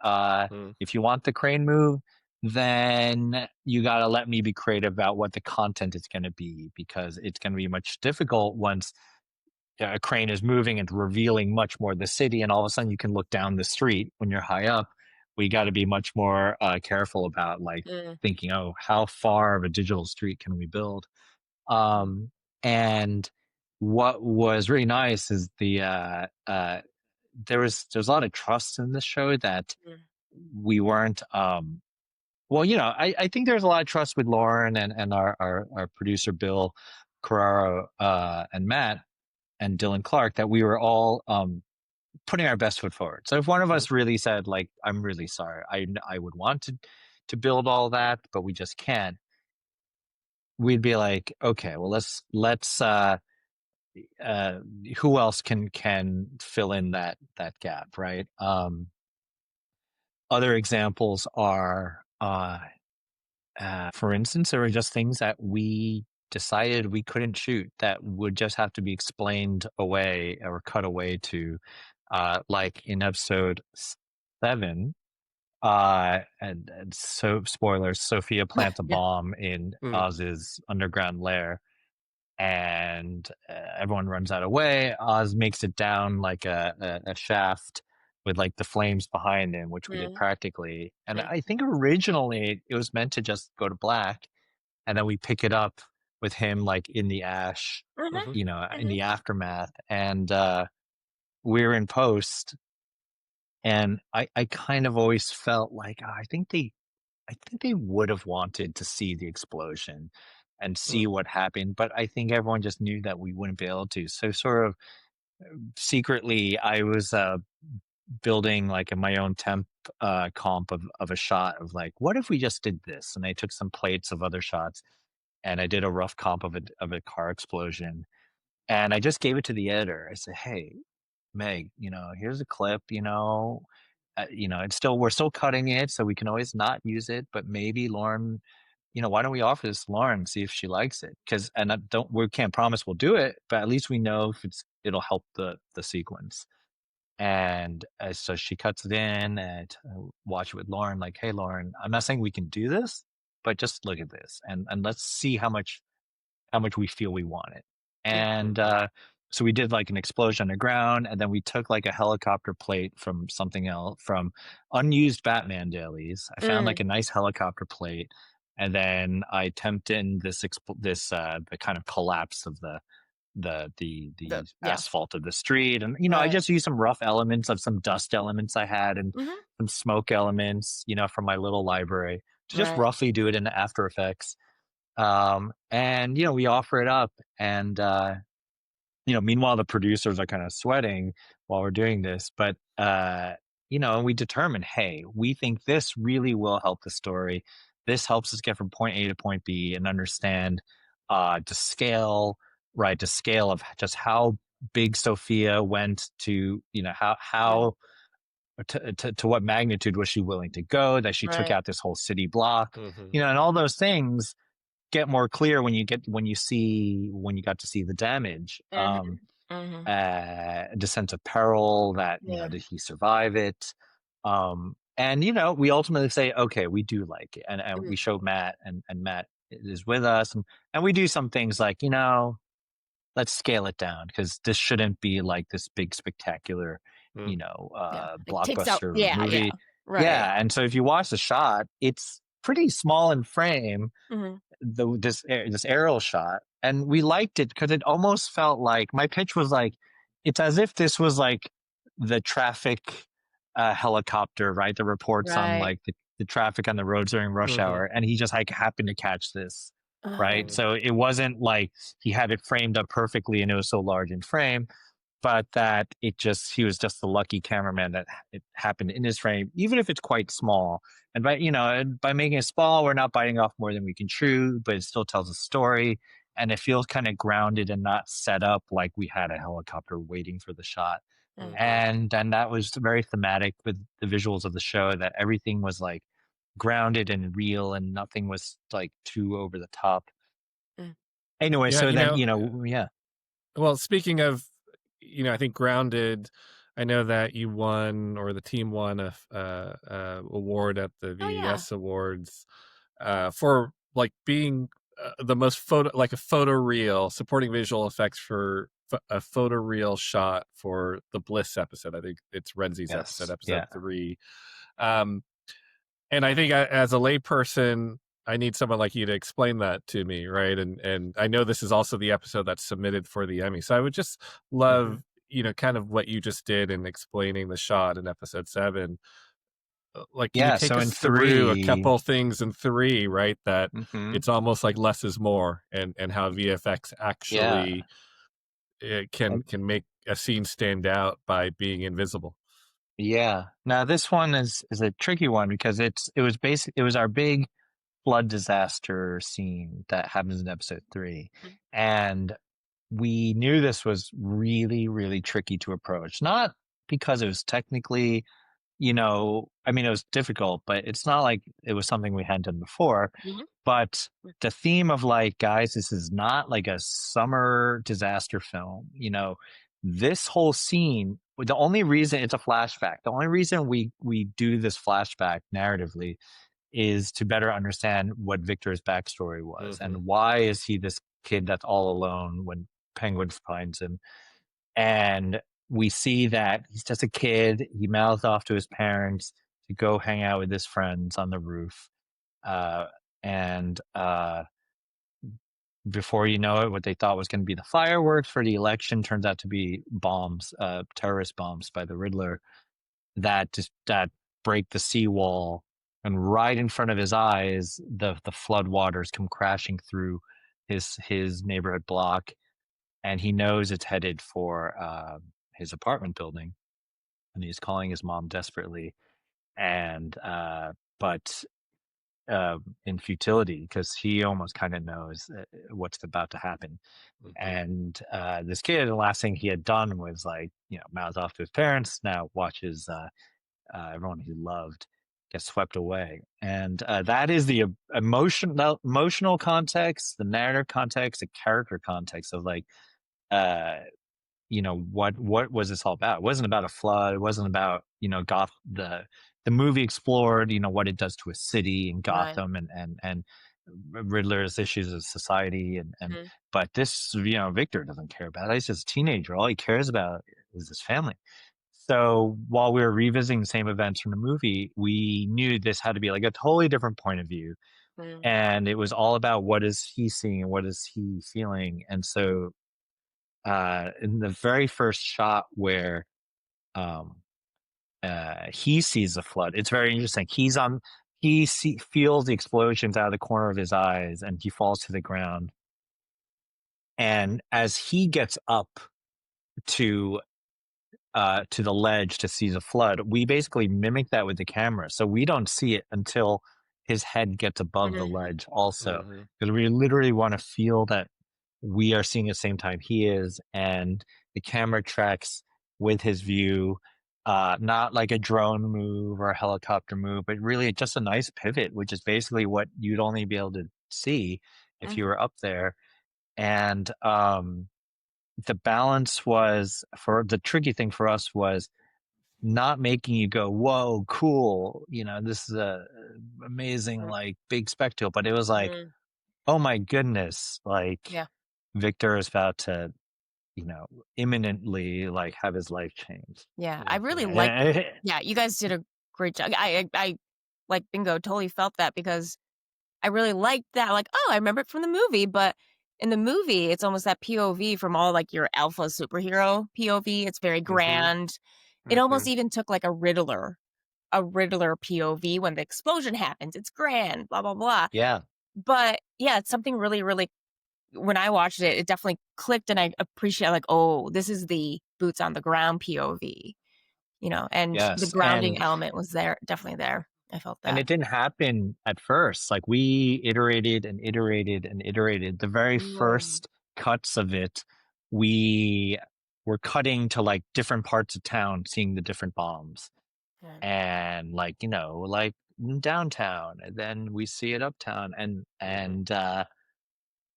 mm, if you want the crane move, then you got to let me be creative about what the content is going to be, because it's going to be much difficult once a crane is moving and revealing much more of the city, and all of a sudden you can look down the street when you're high up. We got to be much more careful about, like, yeah, thinking, oh, how far of a digital street can we build? mm, And what was really nice is there's a lot of trust in this show that yeah, we weren't. Well, I think there's a lot of trust with Lauren and our producer Bill Carraro and Matt and Dylan Clark, that we were all putting our best foot forward. So if one of mm, us really said, like, I'm really sorry, I would want to build all that, but we just can't, we'd be like, okay, well, let's uh who else can fill in that gap, right? Other examples are for instance, there were just things that we decided we couldn't shoot that would just have to be explained away or cut away to, like in episode 7. And so, spoilers, Sophia plants a yeah, bomb in mm, Oz's underground lair, and everyone runs out of way. Oz makes it down like a shaft with like the flames behind him, which we did yeah, practically. And yeah, I think originally it was meant to just go to black, and then we pick it up with him like in the ash, mhm, in mhm, the aftermath. And we're in post, and I kind of always felt like, I think they would have wanted to see the explosion and see mm, what happened, but I think everyone just knew that we wouldn't be able to. So sort of secretly, I was building like my own temp comp of a shot of like, what if we just did this? And I took some plates of other shots, and I did a rough comp of a car explosion, and I just gave it to the editor. I said, hey, Meg, here's a clip, it's still, we're still cutting it, so we can always not use it, but maybe Lauren, why don't we offer this to Lauren, see if she likes it? Because, and we can't promise we'll do it, but at least we know if it'll help the sequence. And so she cuts it in, and watch it with Lauren, like, hey, Lauren, I'm not saying we can do this, but just look at this, and let's see how much we feel we want it. yeah, And mm, so we did like an explosion underground, and then we took like a helicopter plate from something else, from unused Batman dailies. I found like mm, a nice helicopter plate, and then I temped in this the kind of collapse of the yeah, asphalt of the street. And I right, just used some rough elements of some dust elements I had, and mhm, some smoke elements, from my little library, to just right, roughly do it in After Effects. And we offer it up, and meanwhile the producers are kind of sweating while we're doing this, but and we determine, hey, we think this really will help the story. This helps us get from point A to point B and understand the scale, right? The scale of just how big Sophia went to, how to what magnitude was she willing to go, that she took Right. out this whole city block, Mm-hmm. and all those things get more clear when you got to see the damage. Mhm. Mhm. The sense of peril that, Yeah. did he survive it? And we ultimately say, okay, we do like it, and we Mhm. show Matt, and Matt is with us, and we do some things like, let's scale it down, because this shouldn't be like this big spectacular, Yeah. Like takes out. blockbuster Yeah. Yeah. movie. Right. Yeah, and so if you watch the shot, it's pretty small in frame, Mhm. this aerial shot, and we liked it because it almost felt like, my pitch was like, it's as if this was like the traffic helicopter, right, that reports on Right. like the traffic on the roads during rush Mm-hmm. hour, and he just like happened to catch this, right? Oh. So it wasn't like he had it framed up perfectly and it was so large in frame, but that he was just the lucky cameraman that it happened in his frame, even if it's quite small. And by making it small, we're not biting off more than we can chew, but it still tells a story, and it feels kind of grounded and not set up like we had a helicopter waiting for the shot. Mhm. And that was very thematic with the visuals of the show, that everything was like grounded and real, and nothing was like too over the top. Mm. Anyway, Yeah, so then, yeah. well, speaking of, I think Grounded, I know that you won, or the team won a award at the Oh yeah. VES Awards for like being the most like a photoreal supporting visual effects for a photoreal shot for the Bliss episode. I think it's Renzi's episode, Yes. episode Yeah. 3. Um, and I think as a layperson, I need someone like you to explain that to me, right? And I know this is also the episode that's submitted for the Emmy, so I would just Mm-hmm. love, kind of what you just did in explaining the shot in episode 7. Like, can you Yeah. take So in us through a 3, couple things in 3, right? That mm-hmm. it's almost like less is more, and how VFX Yeah. actually can make a scene stand out by being invisible. Yeah. Now this one is a tricky one, because it was our big flood disaster scene that happens in episode 3, Mhm. and we knew this was really, really tricky to approach. Not because it was technically, I mean, it was difficult, but it's not like it was something we hadn't done before. Mhm. But the theme of like, guys, this is not like a summer disaster film. This whole scene, the only reason it's a flashback, the only reason we do this flashback narratively is to better understand what Victor's backstory was, Mm-hmm. and why is he this kid that's all alone when Penguin finds him. And we see that he's just a kid. He mouths off to his parents to go hang out with his friends on the roof. Uh, and Before you know it, what they thought was going to be the fireworks for the election turns out to be bombs, terrorist bombs by the Riddler, that break the seawall. And right in front of his eyes, the flood waters come crashing through his neighborhood block, and he knows it's headed for his apartment building, and he's calling his mom desperately, and but in futility, because he almost kind of knows what's about to happen. Mm-hmm. And this kid, the last thing he had done was like, mouth off to his parents. Now watches everyone he loved get swept away, and that is the emotional context, the narrative context, the character context of like, uh, what was this all about? It wasn't about a flood. It wasn't about, Goth. The movie explored, what it does to a city and Right. Gotham, and Riddler's issues of society, and Mhm. but this, Victor doesn't care about it. He's just a teenager. All he cares about is his family. So while we were revisiting the same events from the movie, we knew this had to be like a totally different point of view. Mhm. And it was all about, what is he seeing and what is he feeling. And so in the very first shot where um, he sees the flood, it's very interesting. Feels the explosions out of the corner of his eyes, and he falls to the ground. And as he gets up to to the ledge to see the flood, we basically mimic that with the camera, so we don't see it until his head gets above the Mhm. ledge also, Mm-hmm. because we literally want to feel that we are seeing at the same time he is, and the camera tracks with his view, not like a drone move or a helicopter move, but really just a nice pivot, which is basically what you'd only be able to see if you Mhm. were up there. And the balance was, for the tricky thing for us was not making you go, whoa, cool, this is a amazing, Mhm. like, big spectacle, but it was like, Mhm. oh my goodness, like, Yeah. Victor is about to, you know, imminently, like, have his life changed. Yeah. I With really like the yeah, you guys did a great job. I like bingo totally felt that because I really liked that, like, "Oh, I remember it from the movie," but in the movie, it's almost that POV from all, like, your alpha superhero POV, it's very Mhm. grand. It almost Mhm. even took, like, a Riddler POV when the explosion happens, it's grand, blah, blah, blah. Yeah. But, yeah, it's something really, really when I watched it, it definitely clicked, and I appreciate, like, "Oh, this is the boots on the ground POV," and the Yes, grounding element was there definitely there. I felt and that. it didn't happen at first. Like, we iterated and iterated and iterated. The very Mm. first cuts of it, we were cutting to, like, different parts of town, seeing the different bombs. Yeah. And, like, like, downtown, and then we see it uptown, and Mhm.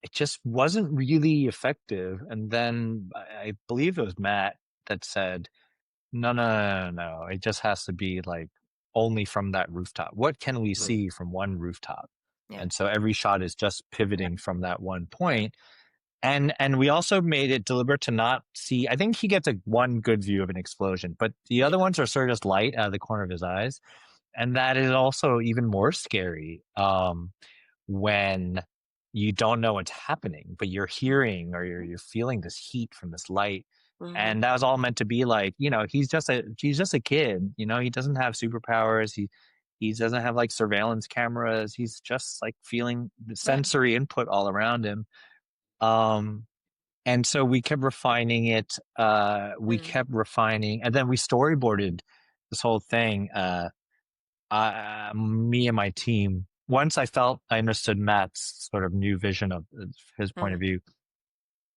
it just wasn't really effective. And then I believe it was Matt that said, no, no, no, no, no, it just has to be, like, only from that rooftop. What can we Mhm. see from one rooftop? Yeah. And so every shot is just Yeah. pivoting from that one Yeah. point. And we also made it deliberate to not see. I think he gets a one good view of an explosion, but the other Yeah. ones are sort of just light out of the corner of his eyes. And that is also even more scary, when you don't know what's happening, but you're hearing, or you're feeling this heat from this light. Mhm. And that was all meant to be like, he's just a kid. He doesn't have superpowers. He doesn't have, like, surveillance cameras. He's just, like, feeling the Yeah. sensory input all around him. Um, and so we kept refining it. We Mm. kept refining, and then we storyboarded this whole thing. Me and my team. Once I felt I understood Matt's sort of new vision of his point of Mhm. view,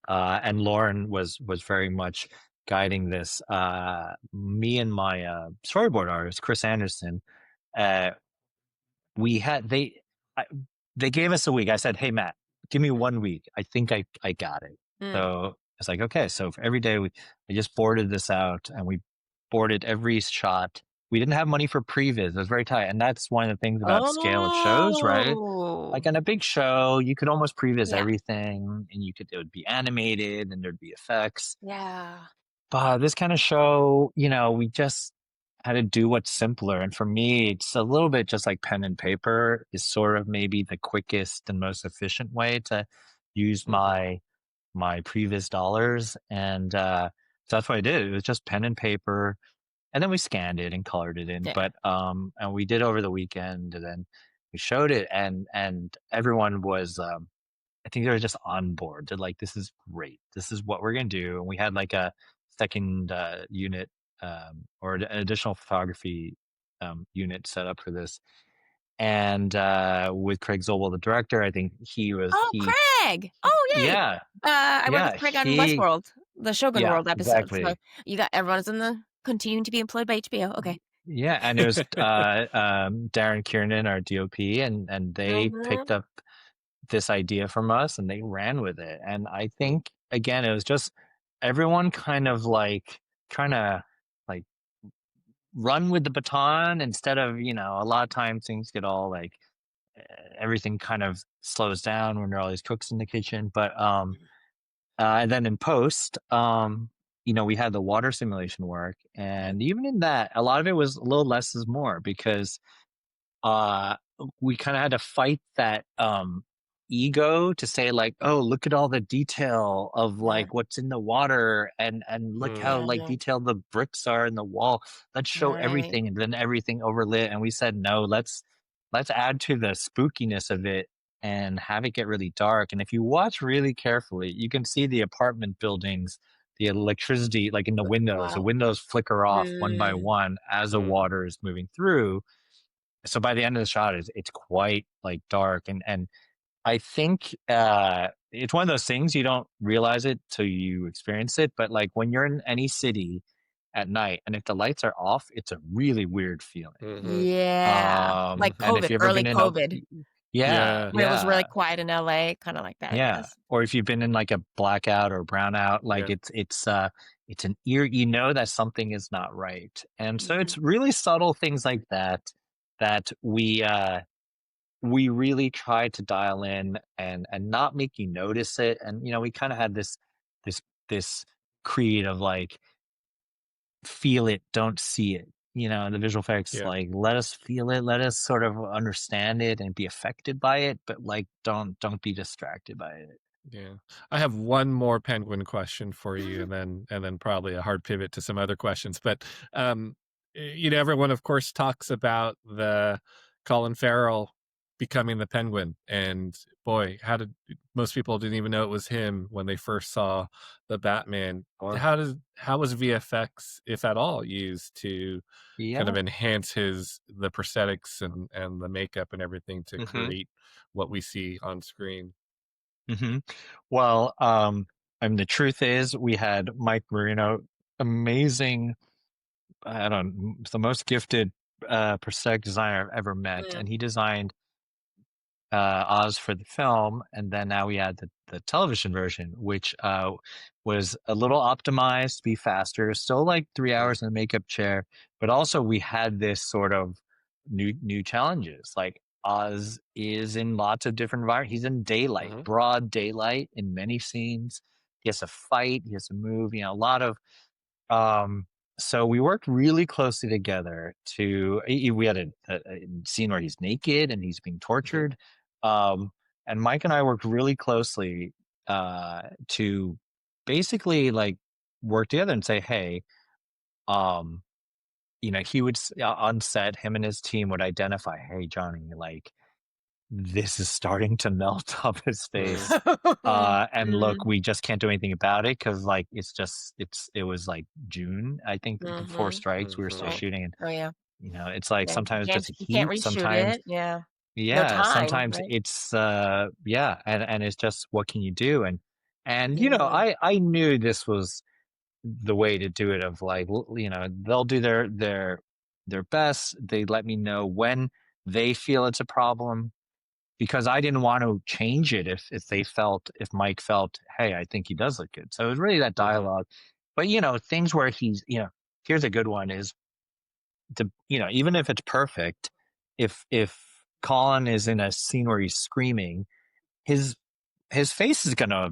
and Lauren was very much guiding this. Me and my storyboard artist, Chris Anderson, uh, we had I, they gave us a week. I said, "Hey, Matt, give me Mm. 1 week. I think I got it." Mm. So it's like, okay. So for every day, I just boarded this out, and we boarded every shot. We didn't have money for previs. It was very tight, and that's one of the things about scale of shows, right? Oh. Like, on a big show, you could almost previs Yeah. everything, and it would be animated, and there'd be effects. Yeah. But this kind of show, we just had to do what's simpler. And for me, it's a little bit just like pen and paper is sort of maybe the quickest and most efficient way to use Mhm. my previous dollars. And so that's what I did. It was just pen and paper. And then we scanned it and colored it in. Yeah. But and we did over the weekend, and then we showed it, and everyone was I think they were just on board. They're like, "This is great. This is what we're gonna do." And we had, like, a second unit, or an additional photography unit set up for this. And with Craig Zobel, the director, I think Oh, Craig! Oh, yay! yeah, I work with yeah, Craig on he, Westworld, the Shogun yeah, World episode, so exactly. you got everyone's in the continuing to be employed by HBO, okay. Yeah, and it was Darren Kiernan, our DOP, and they Mhm. picked up this idea from us, and they ran with it. And I think, again, it was just everyone kind of, like, trying to, like, run with the baton, instead of, a lot of times things get all, like, everything kind of slows down when there are all these cooks in the kitchen. But and then in post, we had the water simulation work, Yeah. and even in that, a lot of it was a little less is more, because uh we kind of had to fight that ego to say, like, oh, look at all the detail of, Yeah. like, what's in the water, and look how, Mm. like, Yeah. detailed the bricks are in the wall. Let's show Right. everything, and then everything overlit. And we said, no, let's add to the spookiness of it and have it get really dark. And if you watch really carefully, you can see the apartment buildings, the electricity, like, in the Wow. windows flicker off one by Mm. one as the Mm. water is moving through. So by the end of the shot, it's quite, like, dark. And I think it's one of those things you don't realize it till you experience it. But like when you're in any city at night, and if the lights are off, it's a really weird feeling. Mhm. Yeah. Like And if COVID, you ever early been in a, COVID, yeah, Yeah. when it was really yeah, quiet in LA, kinda like that, I yeah, guess. or if you've been in like a blackout or brownout, like Yeah. it's an ear, you know that something is not right. And so Mhm. it's really subtle things like that that we really tried to dial in and not make you notice it. And you know, we kind of had this this creed of like feel it, don't see it. You know, the visual effects, Yeah. like let us feel it, let us sort of understand it and be affected by it, but like don't be distracted by it. Yeah. I have one more penguin question for you and then probably a hard pivot to some other questions. But you know, everyone of course talks about the Colin Farrell becoming the penguin. And boy, how did most people didn't even know it was him when they first saw the Batman. Or How was VFX, if at all, used to kind of yeah. enhance the prosthetics and the makeup and everything to Hmm. create what we see on screen? Hmm. Well, I mean, the truth is, we had Mike Marino, amazing. I don't know, the most gifted prosthetic designer I've ever met, Mm. and he designed Oz for the film, and then now we had the television version, which was a little optimized to be faster, still like 3 hours in the makeup chair, but also we had this sort of new challenges. Like Oz is in lots of different environments. He's in daylight, Mhm. broad daylight in many scenes. He has to fight. He has to move. You know, a lot of um, so we worked really closely together to we had a scene where he's naked and he's being Mhm. tortured. Um, and Mike and I worked really closely to basically like work together and say, hey, um, you know, he would on set, him and his team would identify, hey, Johnny, like this is starting to melt up his Mm. face. And look, Mm. we just can't do anything about it because like it was like June, I think, before Mhm. strikes, we were still Mhm. Right. shooting. And Oh, yeah. you know, it's like Yeah, sometimes just you can't heat, reshoot sometimes it, yeah. No yeah, time, sometimes right? it's yeah, and it's just what can you do? And you know, Yeah. I knew this was the way to do it, of like you know, they'll do their best. They let me know when they feel it's a problem, because I didn't want to change it if Mike felt, hey, I think he does look good. So it was really that Mhm. dialogue. But you know, things where he's, you know, here's a good one is to, you know, even if it's perfect, if Colin is in a scene where he's screaming, his his face is gonna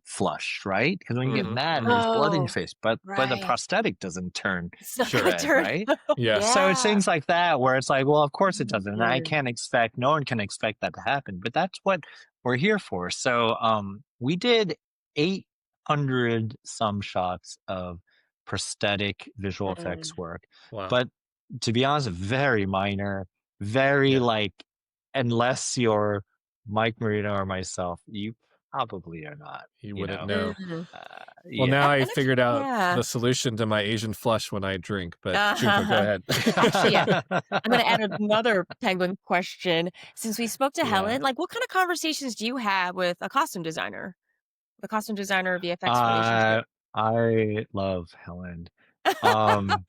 flush, right? Because when you get Mhm. mad, Mhm. there's blood in your Oh, face, but the right. prosthetic doesn't turn So I Sure. red, turned right? Yeah. So it's yeah. things like that where it's like, well, of course it doesn't. And I Mhm. can't expect, no one can expect that to happen, but that's what we're here for. So we did 800 some shots of prosthetic visual effects Mm. work, Wow. but to be honest, very minor, very Yeah. like, unless you're Mike Marino or myself, you probably are not, You you wouldn't know? know. Mhm. Well, Yeah. now I And actually figured out yeah. the solution to my Asian flush when I drink, but Junko, go Uh-huh. ahead. Actually, yeah. I'm gonna add another penguin question. Since we spoke to Yeah. Helen, like, what kind of conversations do you have with a costume designer? The costume designer VFX relationship? Uh, I love Helen. Um,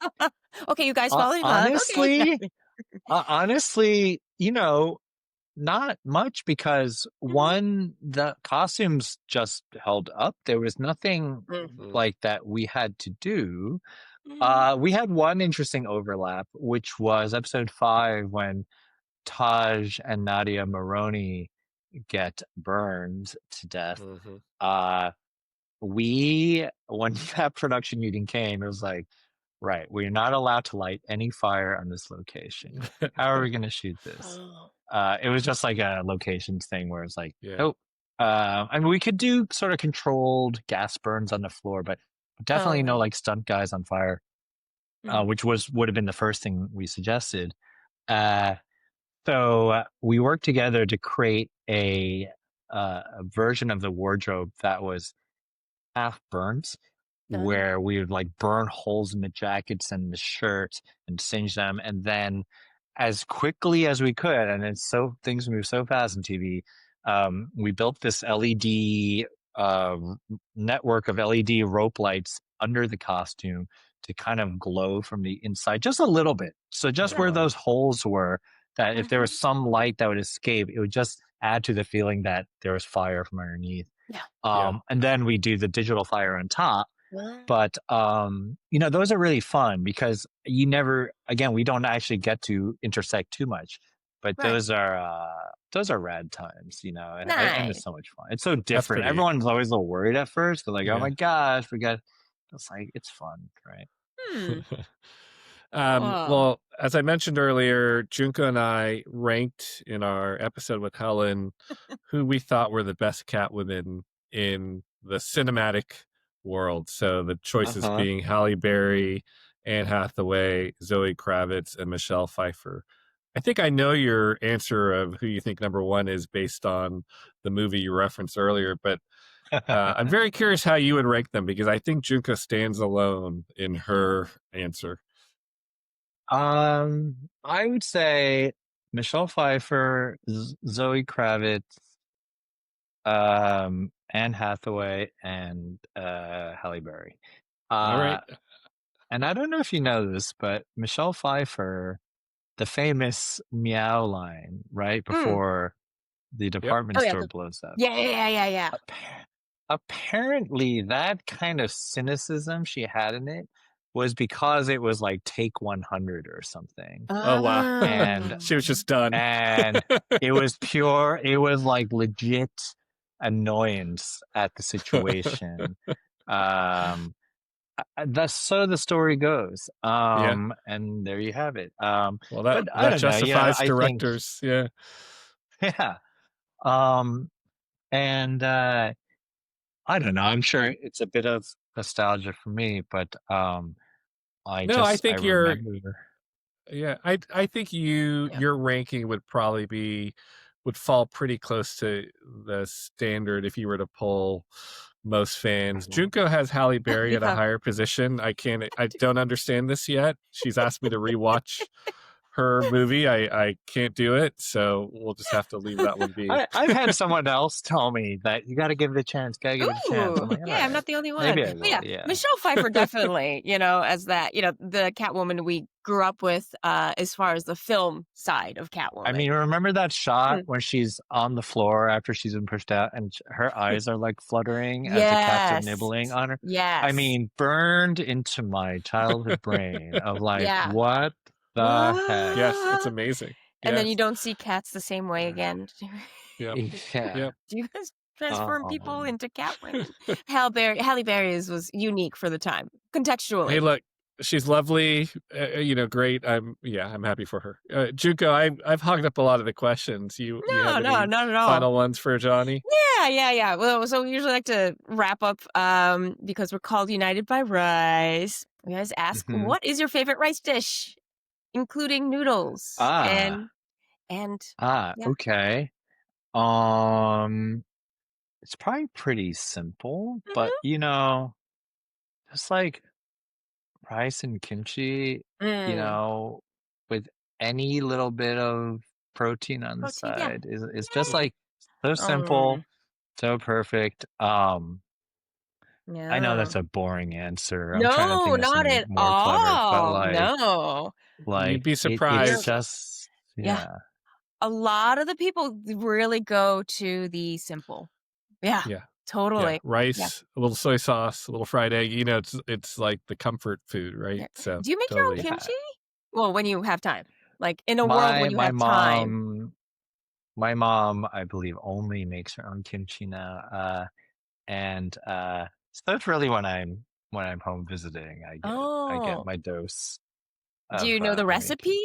Okay, you guys fall in love. Okay. honestly, honestly, you know, not much, because Mhm, one, the costumes just held up. There was nothing mm, Mhm. like that we had to do. mhm. We had one interesting overlap, which was episode 5 when Taj and Nadia Maroney get burned to death. Mhm. Uh, we when that production meeting came, it was like, right, we're not allowed to light any fire on this location. How are we going to shoot this? Oh. It was just like a locations thing where it's like, Yeah. oh, I mean, we could do sort of controlled gas burns on the floor, but Oh, definitely no right. like stunt guys on fire, Mm, which would have been the first thing we suggested. Uh, so we worked together to create a version of the wardrobe that was half burns, oh. where we would like burn holes in the jackets and the shirts and singe them, and then as quickly as we could, and it's so things move so fast in TV, we built this LED network of LED rope lights under the costume to kind of glow from the inside just a little bit. So just where Wow. those holes were, that if there was Mhm. some light that would escape, it would just add to the feeling that there was fire from underneath. Yeah. Yeah. And then we do the digital fire on top. Wow. But those are really fun because you never, again, we don't actually get to intersect too much. But Right. those are rad times, and it's Nice. so much fun. It's so That's different. pretty. Everyone's always a little worried at first. They're like, "Oh my Yeah. gosh, we got." It's like it's fun, right? Hmm. Whoa. Well, as I mentioned earlier, Junko and I ranked in our episode with Helen who we thought were the best Catwomen in the cinematic world. So the choices Uh-huh. being Halle Berry, Anne Hathaway, Zoe Kravitz, and Michelle Pfeiffer. I think I know your answer of who you think number one is based on the movie you referenced earlier, but I'm very curious how you would rank them because I think Junko stands alone in her answer. I would say Michelle Pfeiffer, Zoe Kravitz, Anne Hathaway, and Halle Berry. All Uh, right. and I don't know if you know this, but Michelle Pfeiffer, the famous meow line, right Mm. before the Yep. department Oh yeah. store blows up. Yeah. Apparently, that kind of cynicism she had in it was because it was like take 100 or something. Oh wow. And She was Oh. just done. and it was like legit annoyance at the situation. That's so the story goes. Yeah. And there you have it. Well, But I that don't know, justifies I think, directors. Yeah. yeah. Um, and I don't know. I'm sure it's a bit of nostalgia for me, but No, I I think you're. remember. Yeah, I think Yeah. your ranking would probably would fall pretty close to the standard if you were to poll most fans. Mhm. Junko has Halle Berry at a Yeah. higher position. I don't understand this yet. She's asked me to rewatch her movie. I can't do it, so we'll just have to leave that one be. I've had someone else tell me that you got to give it a chance. Got to give it a chance. I'm Ooh, like, all yeah, I'm right, not the only one. maybe I But will. yeah, Yeah. Michelle Pfeiffer definitely, as that, the Catwoman we grew up with, as far as the film side of I Catwoman. mean, remember that shot Mm. when she's on the floor after she's been pushed out and her eyes are like fluttering as the cats are Yes. nibbling on her? I Yes. mean, burned into my childhood brain of like, Yeah. what the heck? Yes, it's Ah. amazing. And then Yes. you don't see cats the same way again. Yep. Yeah. Yep. Do you guys transform people Um, into Catwomen? Halle Berry's was unique for the time, Hey, contextually. look, she's lovely. Great. I'm happy for her. Junko, I've hogged up a lot of the questions. You have No, no, any not at all. final ones for Johnny? Yeah. Well, so we usually like to wrap up because we're called United by Rice. We always ask, mhm. what is your favorite rice dish, including noodles? Ah, And yeah. okay. Um, it's probably pretty simple, but Hmm. just like rice and kimchi, Mm. with any little bit of protein on the Protein, yeah. side is just Mhm. like so simple, Um, so perfect. I know yeah. that's a boring answer. I'm trying to No, think of not something at more clever, but all. No. You'd be it's You're, surprised. just yeah. yeah. A lot of the people really go to the simple. Yeah, Yeah. Yeah. totally. Yeah. Rice, a little soy sauce, a little fried egg. It's like the comfort food, right? Yeah. So Do you make your own totally. Yeah. kimchi? Well, when you have time. Like in a world My when you my have time. mom my mom, I believe, only makes her own kimchi now. And so it's really when I'm home visiting, I get Oh. my dose Do of you know the her making. recipe?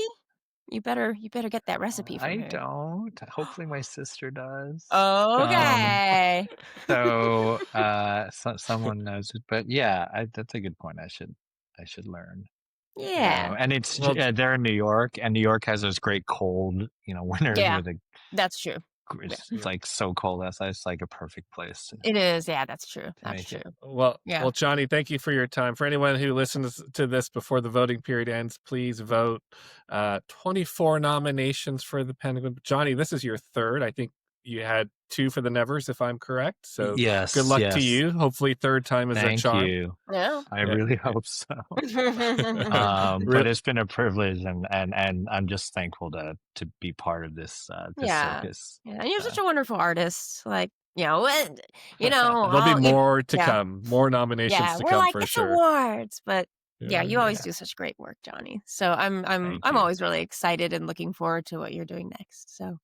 You better get that recipe from I her. don't. Hopefully my sister does. Okay. So someone knows it, but yeah, that's a good point. I should learn. Yeah. And it's Well, they're in New York, and New York has those great cold, winters Yeah, where that's true. Yeah. it's yeah. like so cold outside. It's like a perfect place It is. Yeah, that's true. to That's make it. true. Well, Yeah. Johnny, thank you for your time. For anyone who listens to this before the voting period ends, please vote. 24 nominations for the Penguin. Johnny, this is your third. I think you had 2 for the Nevers, if I'm correct. So good Yes, luck to yes. you. Hopefully, third time is a Thank charm. you. Yeah. I Yeah. really hope so. Real- But it's been a privilege, and I'm just thankful to be part of this this Yeah. circus. Yeah, and you're such a wonderful artist, like, and, you know, There'll be all you more to yeah, come, more nominations yeah, to we're come like, for "It's sure. awards," but, yeah, Yeah, you always Yeah. do such great work, Johnny. So I'm Thank I'm you. always really excited and looking forward to what you're doing next, so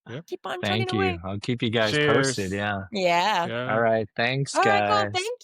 Yep. keep on chugging Thank you. away. I'll keep you guys posted. Cheers. Yeah. Yeah. All Yeah. right. Thanks, Alright, cool, guys. thank